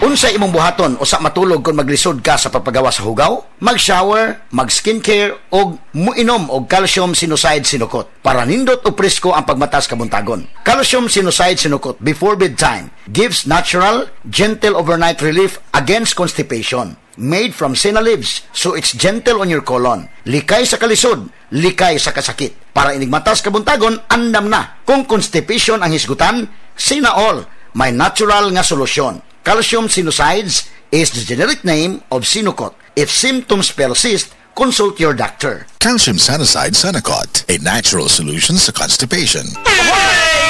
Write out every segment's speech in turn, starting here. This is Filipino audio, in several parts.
Unsay imong buhaton usa matulog kung maglisod ka sa pagpagawa sa hugaw, mag-shower, mag-skincare og muinom og calcium sinucide sinukot para nindot o presko ang pagmatas kabuntagon. Calcium sinucide sinukot before bedtime gives natural, gentle overnight relief against constipation. Made from senna leaves, so it's gentle on your colon. Likay sa kalisod, likay sa kasakit. Para inigmatas kabuntagon, andam na. Kung constipation ang hisgutan, sina all, may natural nga solusyon. Calcium sinucides is the generic name of Sinocot. If symptoms persist, consult your doctor. Calcium Sinucide Sinocot, a natural solution sa constipation.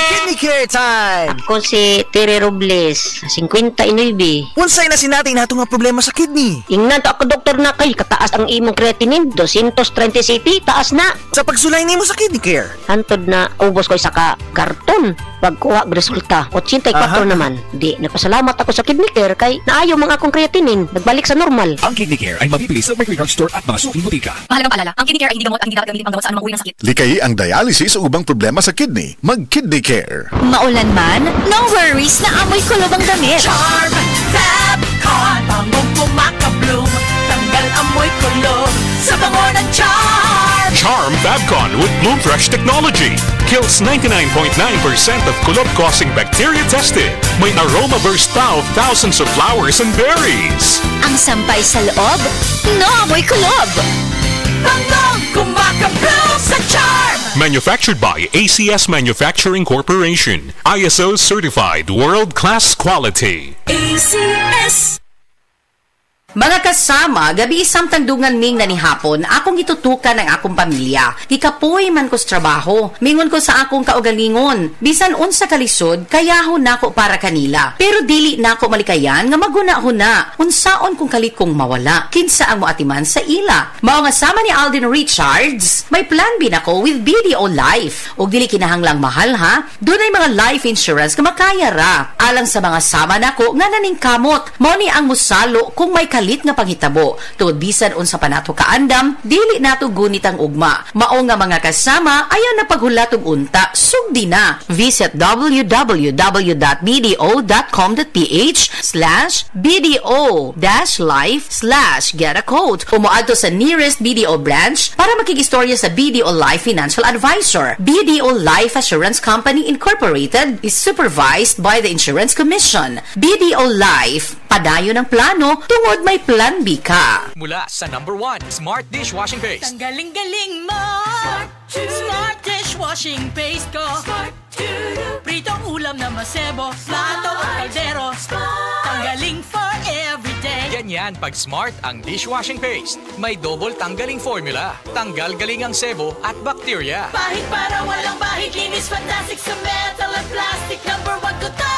Kidney Care time! Ako si Tere Robles, 59. Unsay na sinati nato nga problema sa kidney? Ingnan to ako doktor na kay kataas ang imong creatinine, 230 cc, taas na. Sa pagsulay nimo sa Kidney Care, Hantod na ubos ko isa ka karton. Pagkuha resulta, 84 naman. Di, nagpasalamat ako sa Kidney Care kay naayo mga akong creatinine, nagbalik sa normal. Ang Kidney Care ay mabibili sa Mercury Drug Store at mga suking butika. Mahalagang paalala, ang Kidney Care ay hindi gamot at hindi dapat gamitin panggamot sa anumang uri ng sakit. Likay ang dialysis o ubang problema sa kidney. Mag-Kidney Care. Maulan man, no worries na amoy kulob ang damit. Charm Fabcon, bangong kumakabloom, tanggal amoy kulob sa bango ng Charm. Charm Fabcon with Bloom Fresh technology kills 99.9% of kulob-causing bacteria tested. May aroma burst pa of thousands of flowers and berries. Ang sampay sa loob, no amoy kulob. Bangong kumakabloom sa Charm. Manufactured by ACS Manufacturing Corporation. ISO certified world-class quality. ACS. Mga kasama, gabi isang tandungan ming nanihapon, akong itutukan ang akong pamilya. Ikapoy man ko sa trabaho, mingon ko sa akong kaugalingon. Bisan unsa kalisod, kayahon nako para kanila. Pero dili nako malikayan nga magunahon na. Unsaon kung kalit kong mawala. Kinsa ang moatiman sa ila. Mao nga sama ni Alden Richards, may plan B nako with BDO Life. Og dili kinahanglang mahal ha. Dunay mga life insurance nga makaya ra. Alang sa mga sama nako nga naning kamot, mao ni ang musalo kung may kalit nga panghitabo. Tuod bisan unsa pa nato kaandam, dili nato gunit ang ugma. Mao nga mga kasama, ayaw na paghulatog unta, sugdi na. Visit www.bdo.com.ph/bdo-life/get a quote. Umuadto sa nearest BDO branch para makikistorya sa BDO Life Financial Advisor. BDO Life Assurance Company Incorporated is supervised by the Insurance Commission. BDO Life, padayon ang plano tungod may plan B ka. Mula sa #1 Smart Dishwashing Paste. Tanggaling-galing mo. Smart Dishwashing Paste ko. Pritong ulam na masebo. Plato o kaldero. Tanggaling for everyday. Ganyan pag Smart ang dishwashing paste. May double tanggaling formula. Tanggal galing ang sebo at bakterya. Bahid para walang bahid. Linis fantastic sa metal at plastic. #1 ko to.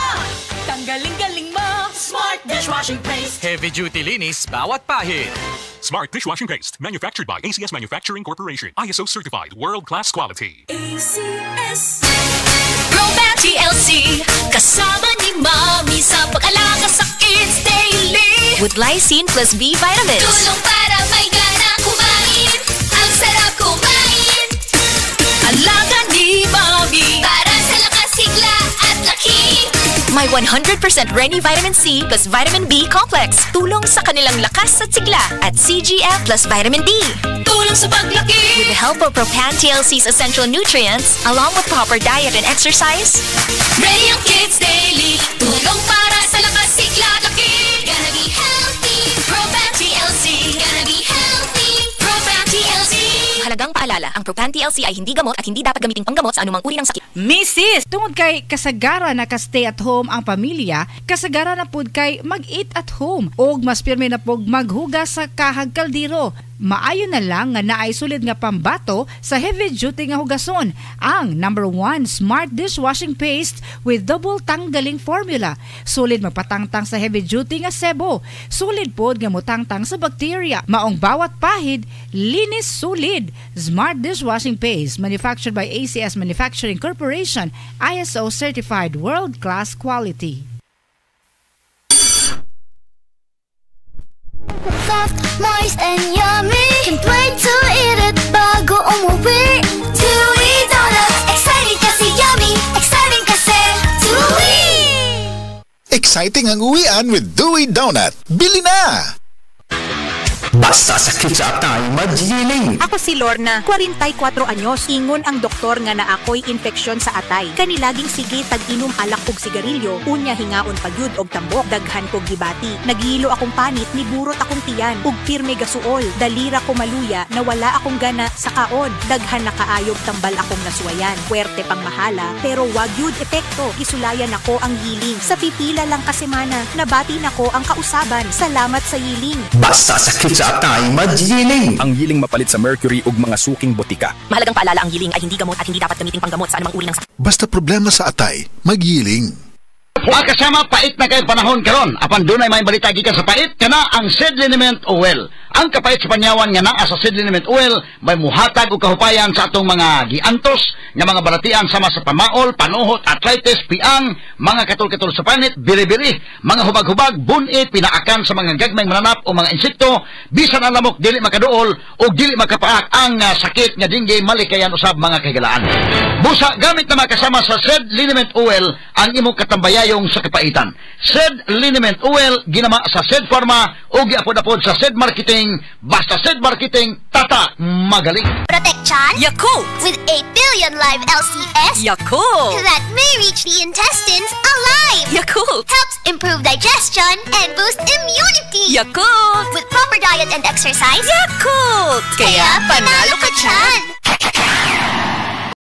Tanggaling-galing mo. Smart Dishwashing Paste. Heavy duty linis bawat pahid. Smart Dishwashing Paste. Manufactured by ACS Manufacturing Corporation. ISO certified world-class quality. ACS. Proban TLC, kasama ni Mami sa pag-alaga sa kids daily. With lysine plus B vitamins. Tulong para may gana kumain. Ang sarap kumain. Alaga ni Mami Para sa lakas, sigla at laki. may 100% Reni Vitamin C plus Vitamin B Complex. Tulong sa kanilang lakas at sigla at CGF plus Vitamin D. Tulong sa paglaki. With the help of Propan TLC's essential nutrients, along with proper diet and exercise, Ready ang kids daily. Tulong para sa lakas, sigla at laki. Gonna be healthy. Propan TLC. Gonna be healthy. Propan TLC. mahalagang paalala, ang Propan TLC ay hindi gamot at hindi dapat gamiting panggamot sa anumang uri ng sakit. Mrs. Tungod kay kasagara na ka-stay at home ang pamilya, kasagara na pud kay mag-eat at home og mas pirmi na pug maghugas sa kahag kaldero. Maayo na lang nga naay sulid nga pambato sa heavy duty nga hugason, ang #1 Smart Dishwashing Paste with double tanggaling formula. Sulid magpatangtang sa heavy duty nga sebo, sulid pod nga motangtang sa bacteria, maong bawat pahid linis sulid. Smart Dishwashing Paste, manufactured by ACS Manufacturing Corporation, ISO certified world-class quality. Soft, moist, and yummy. Can't wait to eat it bago umuwi. Chewy Donuts, exciting kasi yummy. Exciting kasi chewy. exciting ang uwian with Dewey Donut. Bili na! Basta sakit sa atay, magyiling. Ako si Lorna, 44 anyos. Ingon ang doktor nga na ako'y infeksyon sa atay. Kanilaging sige tag-inom alak og sigarilyo, unya hingaon pagyud og tambok, daghan kog gibati. Nagilo akong panit, niburot akong tiyan, ug pirme gasuol. Dalira ko maluya, nawala akong gana sa kaon. Daghan na kaayog tambal akong nasuwayan. Puwerte pang mahala, pero wag yud epekto. Gisulayan ako ang yiling. Sa pipila lang ka semana, nabati nako ang kausaban. Salamat sa yiling. Basta sakit sa atay, magyiling. Ang yiling mapalit sa mercury ug mga suking botika. Mahalagang paalala, ang yiling ay hindi gamot at hindi dapat gamitin panggamot sa anumang uri ng sakit. Basta problema sa atay, magyiling. Mga kasama, pait na kayo panahon karon. Apan dunay may balita gikan sa pait, kana ang Seed Liniment Oil. Ang kapait sa panyawan nga naa sa Seed Liniment Oil may muhatag og kahupayan sa atong mga giantos nga mga balatian sama sa pamaol, panuhot, arthritis, piang, mga katol-katol sa panit, biri-biri, mga hubag-hubag, bunit, pinaakan sa mga gagmay mananap o mga insekto, bisan ang lamok dili makaduol o dili makapaak ang sakit nga dinggay malikayan usab mga kahigalaan. Busa gamit na makasama sa Seed Liniment Oil ang imong katambayayong sa kapaitan. Seed Liniment Oil ginama sa Seed Pharma o giapod-apod sa Seed Marketing. Basta Seed Marketing, tata magaling. Protection Yakult with 8 billion live LCS Yakult that may reach the intestines alive. Yakult Helps improve digestion and boost immunity. Yakult With proper diet and exercise. Yakult Kaya panalo ka dyan.